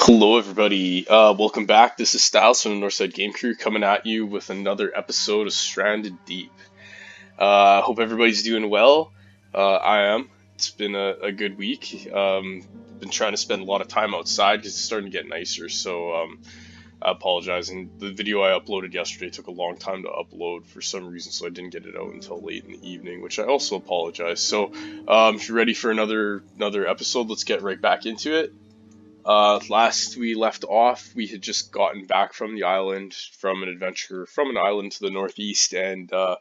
Hello, everybody. Welcome back. This is Styles from the Northside Game Crew coming at you with another episode of Stranded Deep. Hope everybody's doing well. I am. It's been a good week. Been trying to spend a lot of time outside because it's starting to get nicer. So I apologize. And the video I uploaded yesterday took a long time to upload for some reason, so I didn't get it out until late in the evening, which I also apologize. So if you're ready for another episode, let's get right back into it. Last we left off, we had just gotten back from the island, from an adventure from an island to the northeast, and I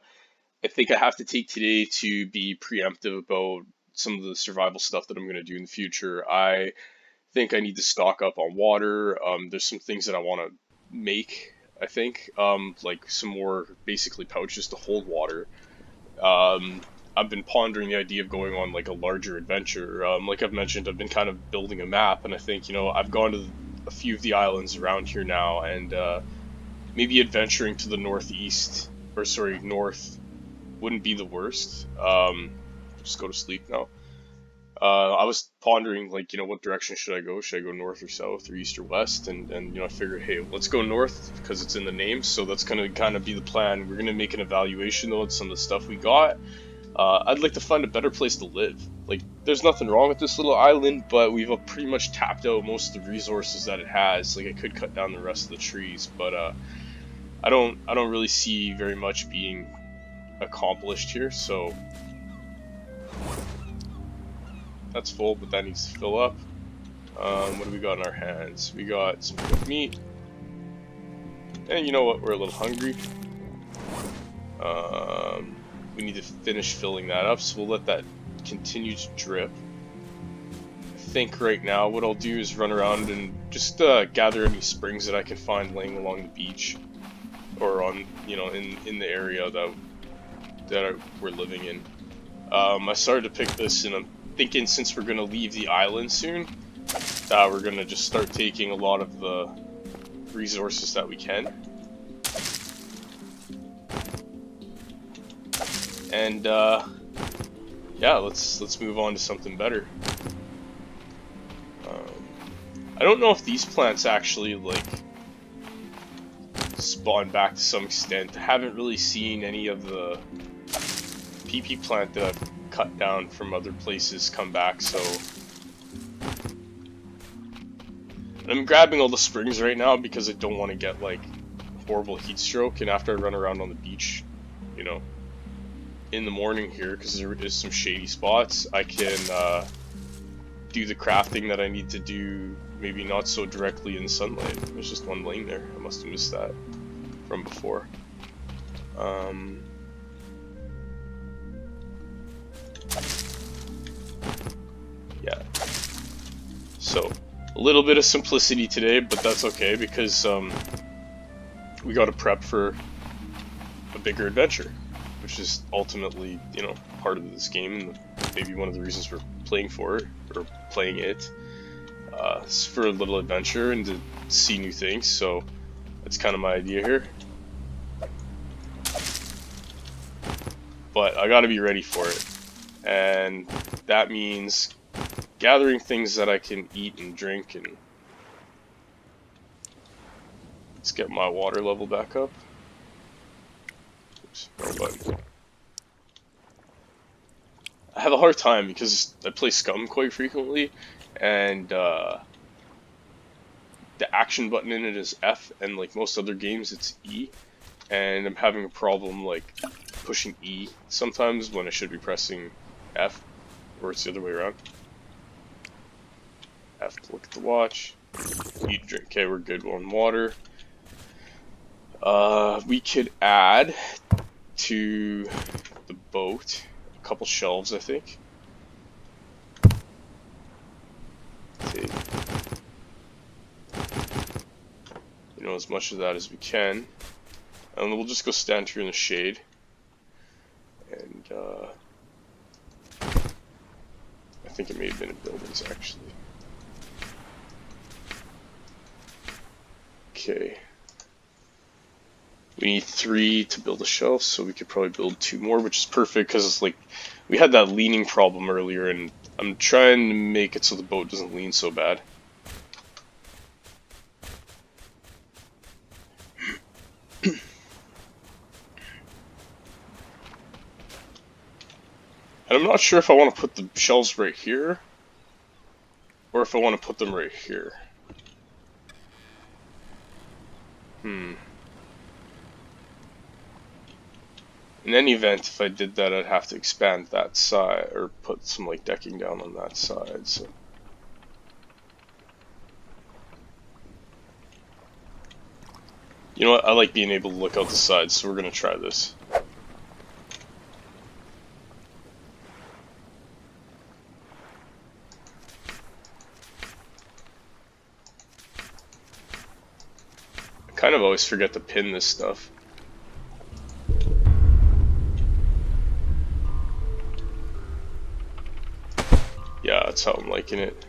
think I have to take today to be preemptive about some of the survival stuff that I'm going to do in the future. I think I need to stock up on water. There's some things that I want to make, I think, like some more basically pouches to hold water. I've been pondering the idea of going on like a larger adventure. Like I've mentioned, I've been kind of building a map, and I think I've gone to a few of the islands around here now, and maybe adventuring to the northeast, or sorry, north, wouldn't be the worst. Just go to sleep now. I was pondering like what direction should I go? Should I go north or south or east or west? And I figured, hey, let's go north because it's in the name. So that's gonna kind of be the plan. We're gonna make an evaluation though on some of the stuff we got. I'd like to find a better place to live. Like, there's nothing wrong with this little island, but we've pretty much tapped out most of the resources that it has. Like, I could cut down the rest of the trees, but I don't really see very much being accomplished here. So that's full, but that needs to fill up. What do we got in our hands? We got some cooked meat, and you know what? We're a little hungry. We need to finish filling that up, so we'll let that continue to drip. I think right now what I'll do is run around and just gather any springs that I can find laying along the beach, or on in the area that we're living in. I started to pick this, and I'm thinking since we're gonna leave the island soon, we're gonna just start taking a lot of the resources that we can. And yeah, let's move on to something better. I don't know if these plants actually like spawn back to some extent. I haven't really seen any of the PP plant that I've cut down from other places come back, so I'm grabbing all the springs right now because I don't want to get like horrible heat stroke, and after I run around on the beach, in the morning here, because there is some shady spots, I can do the crafting that I need to do, maybe not so directly in sunlight. There's just one lane there. I must have missed that from before. Yeah. So, a little bit of simplicity today, but that's okay because we got to prep for a bigger adventure, which is ultimately, part of this game, and maybe one of the reasons we're playing for it, or playing it. It's for a little adventure and to see new things, so that's kind of my idea here. But I gotta be ready for it, and that means gathering things that I can eat and drink, and let's get my water level back up. Oops, wrong button. I have a hard time because I play Scum quite frequently, and the action button in it is F, and like most other games it's E, and I'm having a problem like pushing E sometimes when I should be pressing F, or it's the other way around. I have to look at the watch. Eat and drink. Okay, we're good on water. We could add to the boat a couple shelves, I think. Take, as much of that as we can, and we'll just go stand here in the shade. And I think it may have been in buildings actually. Okay. We need 3 to build a shelf, so we could probably build 2 more, which is perfect because it's like we had that leaning problem earlier, and I'm trying to make it so the boat doesn't lean so bad. I'm not sure if I want to put the shelves right here, or if I want to put them right here. In any event, if I did that, I'd have to expand that side, or put some like decking down on that side, so. You know what, I like being able to look out the sides, so we're gonna try this. I kind of always forget to pin this stuff. Yeah, that's how I'm liking it.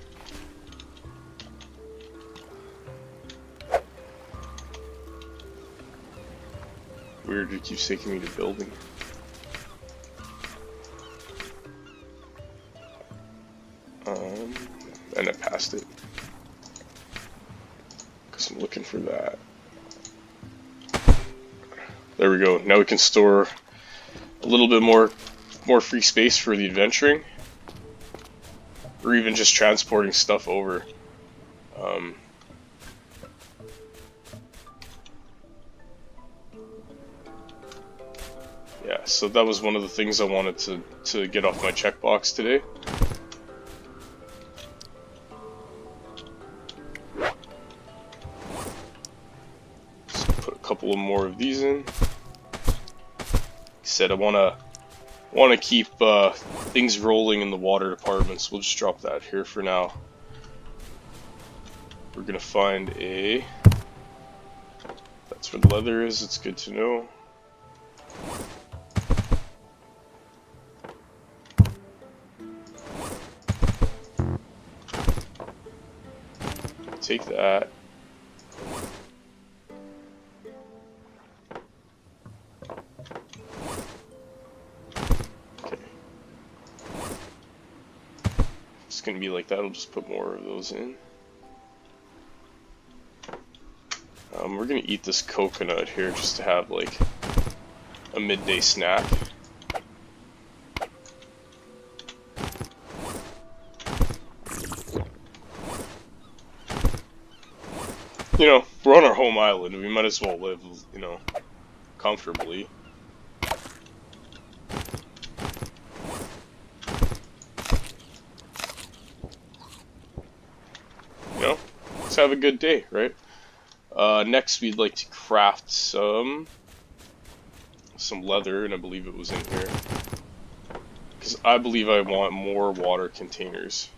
Weird, it keeps taking me to building. And I passed it. Because I'm looking for that. There we go. Now we can store a little bit more free space for the adventuring. Or even just transporting stuff over. Yeah, so that was one of the things I wanted to get off my checkbox today. Just put a couple of more of these in. Like I said, I want to keep things rolling in the water department, so we'll just drop that here for now. We're gonna find a. That's where the leather is. It's good to know. Take that. Okay. It's gonna be like that. I'll just put more of those in. We're gonna eat this coconut here just to have like a midday snack. You know, we're on our home island. We might as well live, you know, comfortably. You know, let's have a good day, right? Next, we'd like to craft some leather, and I believe it was in here. Because I believe I want more water containers.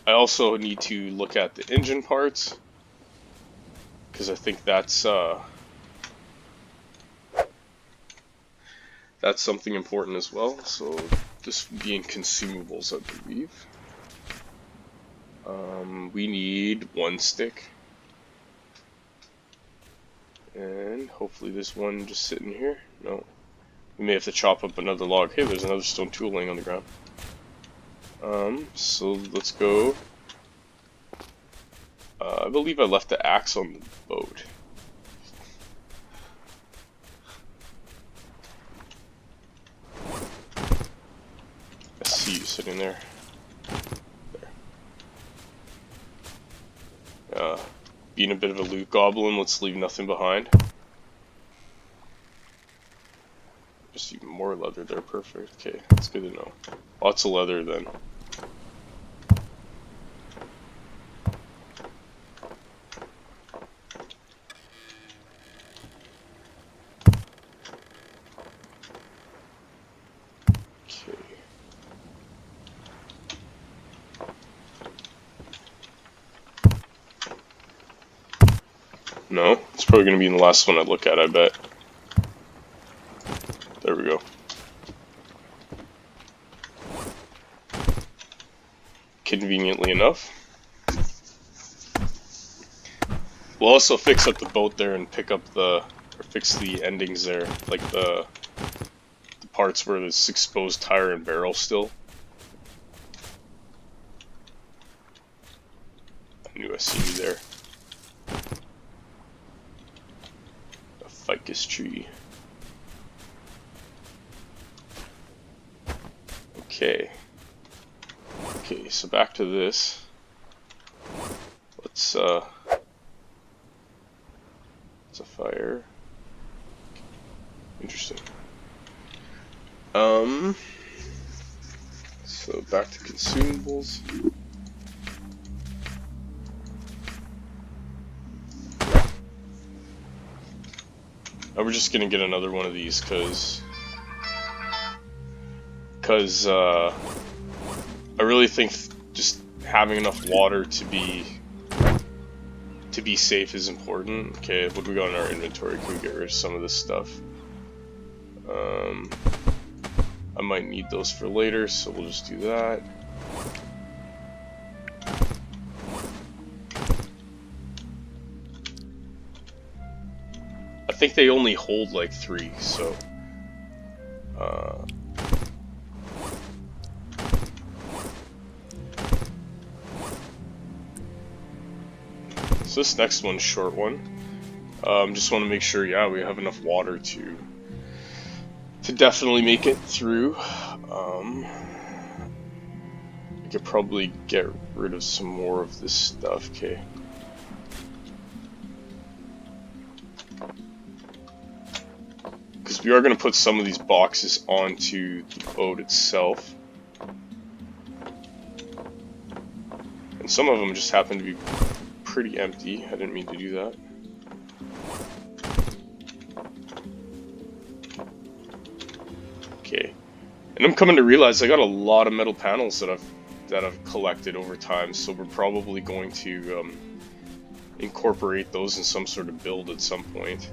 I also need to look at the engine parts, because I think that's something important as well. So this would be in consumables, I believe. We need one stick, and hopefully this one just sitting here. No, we may have to chop up another log. Hey, there's another stone tool laying on the ground. So let's go. I believe I left the axe on the boat. I see you sitting there. Being a bit of a loot goblin, let's leave nothing behind. Just even more leather there, perfect. Okay, that's good to know. Lots of leather then. No, it's probably going to be in the last one I look at, I bet. There we go. Conveniently enough. We'll also fix up the boat there and pick up or fix the endings there, like the parts where there's exposed tire and barrel still. I knew I see you there. A ficus tree. Okay. Okay, so back to this. Let's it's a fire. Interesting. So back to consumables. We're just gonna get another one of these because I really think just having enough water to be safe is important. Okay, what do we got in our inventory? Can we get rid of some of this stuff? I might need those for later, so we'll just do that. I think they only hold like 3, so so this next one's a short one. Just want to make sure, yeah, we have enough water to definitely make it through. I could probably get rid of some more of this stuff. Okay. Because we are going to put some of these boxes onto the boat itself. And some of them just happen to be pretty empty. I didn't mean to do that. Okay. And I'm coming to realize I got a lot of metal panels that I've collected over time, so we're probably going to incorporate those in some sort of build at some point.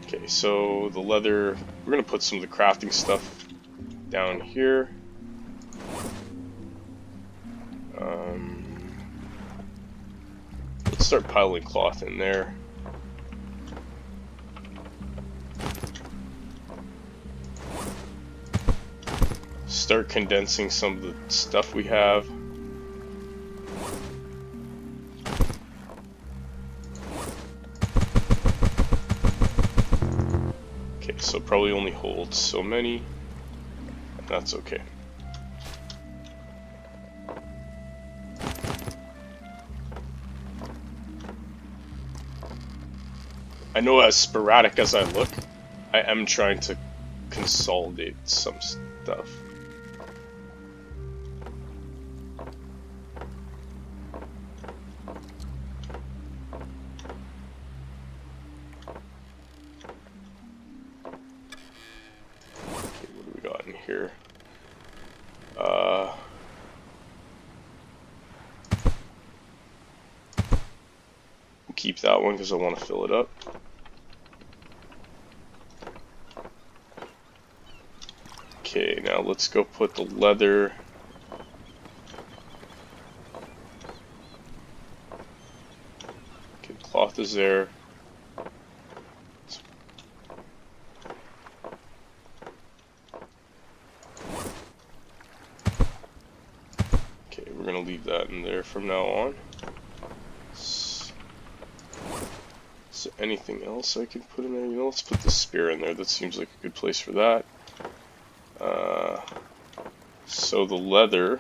Okay, so the leather, we're going to put some of the crafting stuff down here. Let's start piling cloth in there. Start condensing some of the stuff we have. Okay, so probably only holds so many. That's okay. I know as sporadic as I look, I am trying to consolidate some stuff. Okay, what do we got in here? Keep that one because I want to fill it up. Okay, now let's go put the leather. Okay, cloth is there. Okay, we're gonna leave that in there from now on. So anything else I can put in there? You know, let's put the spear in there. That seems like a good place for that. So the leather.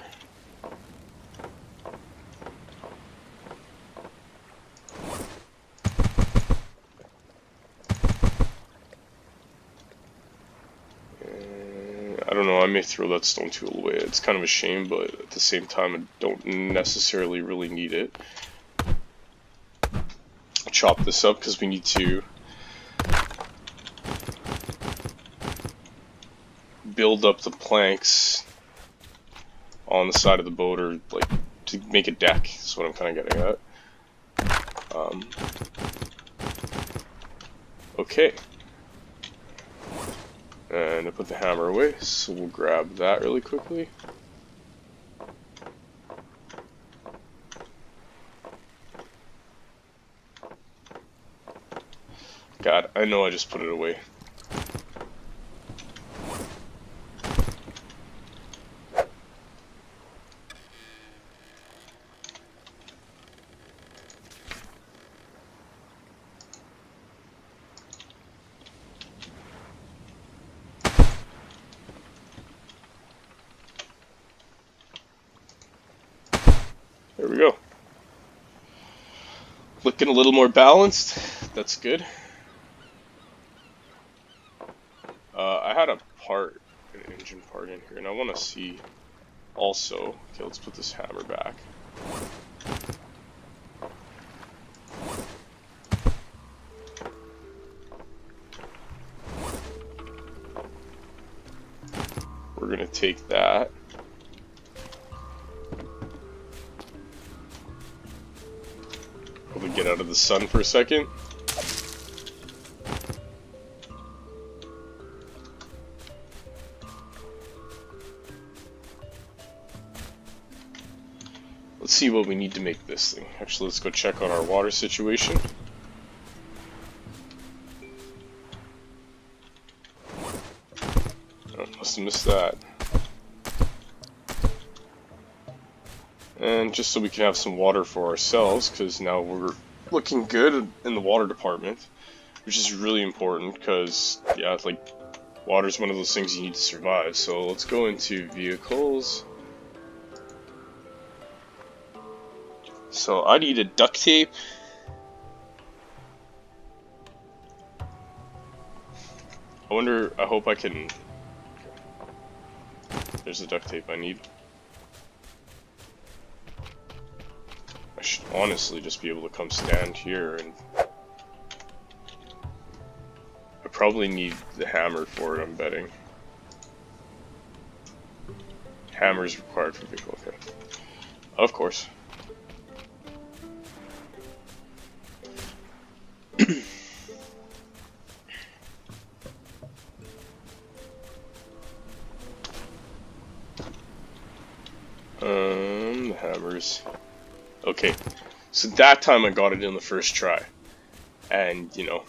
I don't know, I may throw that stone tool away. It's kind of a shame, but at the same time I don't necessarily really need it. I'll chop this up because we need to build up the planks on the side of the boat, or like to make a deck. That's what I'm kind of getting at. Okay. And I put the hammer away, so we'll grab that really quickly. God, I know I just put it away. There we go. Looking a little more balanced. That's good. I had a part, an engine part in here, and I want to see also. Okay, let's put this hammer back. We're gonna take that. Probably get out of the sun for a second. Let's see what we need to make this thing. Actually, let's go check on our water situation. Oh, must have missed that. And just so we can have some water for ourselves, because now we're looking good in the water department, which is really important, because, yeah, like, water is one of those things you need to survive. So let's go into vehicles. So I need a duct tape. I hope I can... There's the duct tape I need. I should honestly just be able to come stand here, and I probably need the hammer for it, I'm betting. Hammer is required for vehicle, okay. Of course. The hammers. Okay, so that time I got it in the first try. And, you know,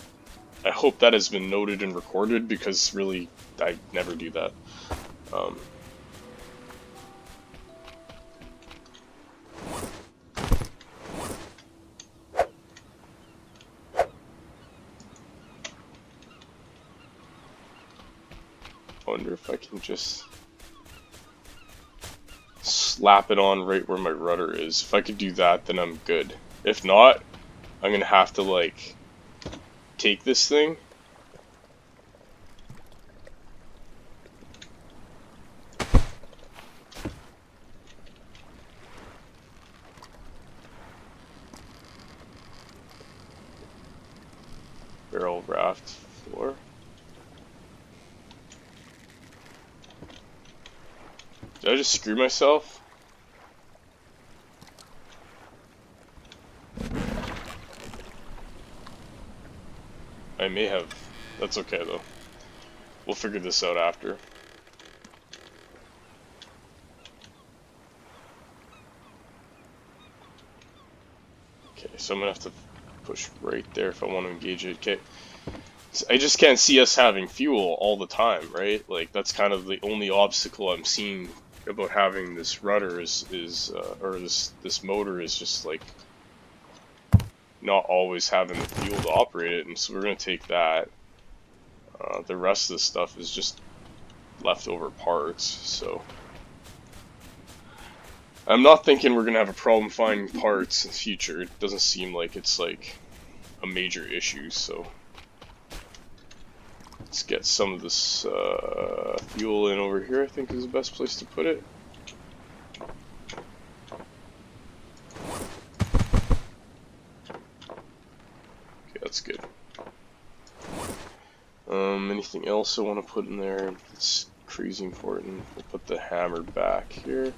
I hope that has been noted and recorded, because really, I never do that. I wonder if I can just slap it on right where my rudder is. If I could do that, then I'm good. If not, I'm gonna have to, like, take this thing. Barrel raft floor. Did I just screw myself? I may have. That's okay though. We'll figure this out after. Okay, so I'm gonna have to push right there if I want to engage it. Okay. So I just can't see us having fuel all the time, right? Like, that's kind of the only obstacle I'm seeing about having this rudder or this motor is just like not always having the fuel to operate it, and so we're gonna take that. The rest of the stuff is just leftover parts, so I'm not thinking we're gonna have a problem finding parts in the future. It doesn't seem like it's like a major issue, so let's get some of this fuel in over here, I think is the best place to put it. Okay, that's good. Anything else I want to put in there? It's crazy important. We'll put the hammer back here.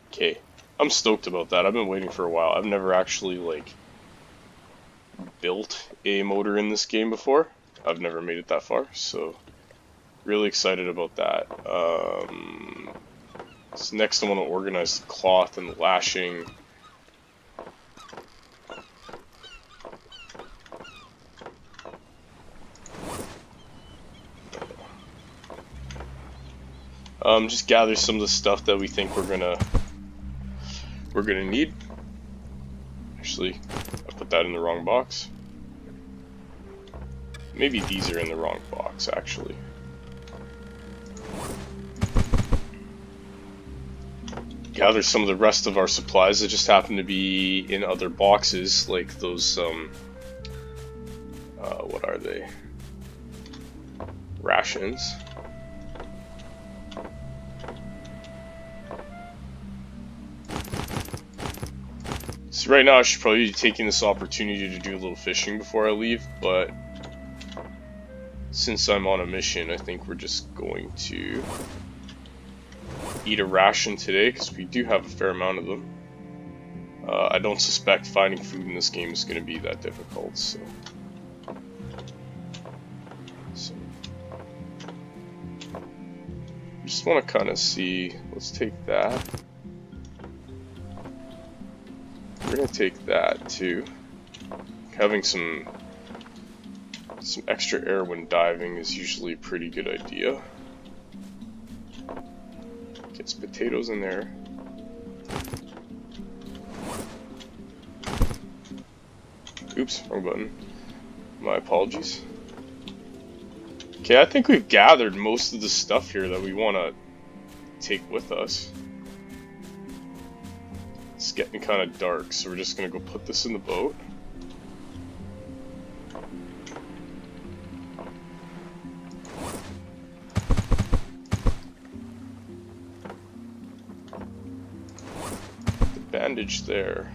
Okay, I'm stoked about that. I've been waiting for a while. I've never actually, like, built a motor in this game before. I've never made it that far, so really excited about that. So next I want to organize the cloth and the lashing. Just gather some of the stuff that we think we're gonna need. Actually, I put that in the wrong box. Maybe these are in the wrong box, actually. Gather some of the rest of our supplies that just happen to be in other boxes, like those, what are they? Rations. So right now I should probably be taking this opportunity to do a little fishing before I leave, but since I'm on a mission, I think we're just going to eat a ration today, because we do have a fair amount of them. I don't suspect finding food in this game is going to be that difficult, so just want to kind of see. Let's take that. We're going to take that too. Having some extra air when diving is usually a pretty good idea. Get some potatoes in there. Oops, wrong button. My apologies. Okay, I think we've gathered most of the stuff here that we want to take with us. It's getting kind of dark, so we're just going to go put this in the boat. The bandage there.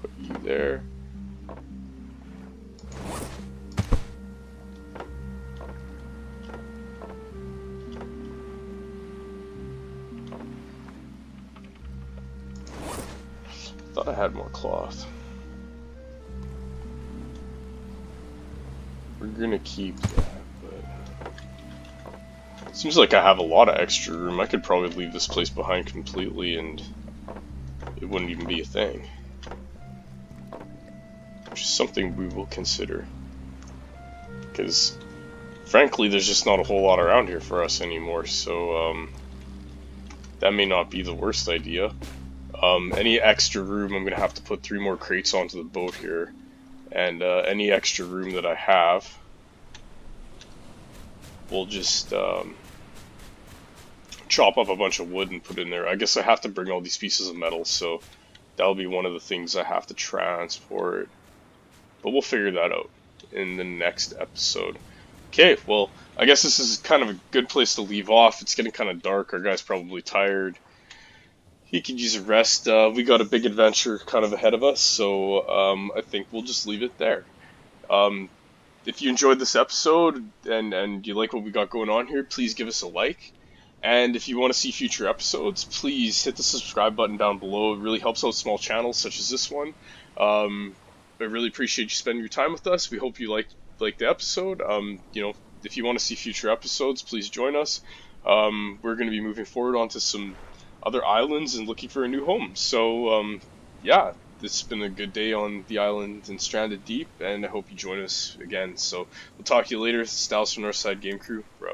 Put you there. Thought I had more cloth. We're gonna keep that, but it seems like I have a lot of extra room. I could probably leave this place behind completely and it wouldn't even be a thing. Which is something we will consider. Because frankly, there's just not a whole lot around here for us anymore, so that may not be the worst idea. Any extra room, I'm going to have to put 3 more crates onto the boat here. And any extra room that I have, we'll just chop up a bunch of wood and put in there. I guess I have to bring all these pieces of metal, so that'll be one of the things I have to transport. But we'll figure that out in the next episode. Okay, well, I guess this is kind of a good place to leave off. It's getting kind of dark. Our guy's probably tired. He could use a rest. We got a big adventure kind of ahead of us, so I think we'll just leave it there. If you enjoyed this episode and you like what we got going on here, please give us a like. And if you want to see future episodes, please hit the subscribe button down below. It really helps out small channels such as this one. I really appreciate you spending your time with us. We hope you like the episode. You know, if you want to see future episodes, please join us. We're going to be moving forward onto some other islands and looking for a new home. So yeah, this has been a good day on the island in Stranded Deep, and I hope you join us again. So we'll talk to you later. Styles from Northside Game Crew. We're out.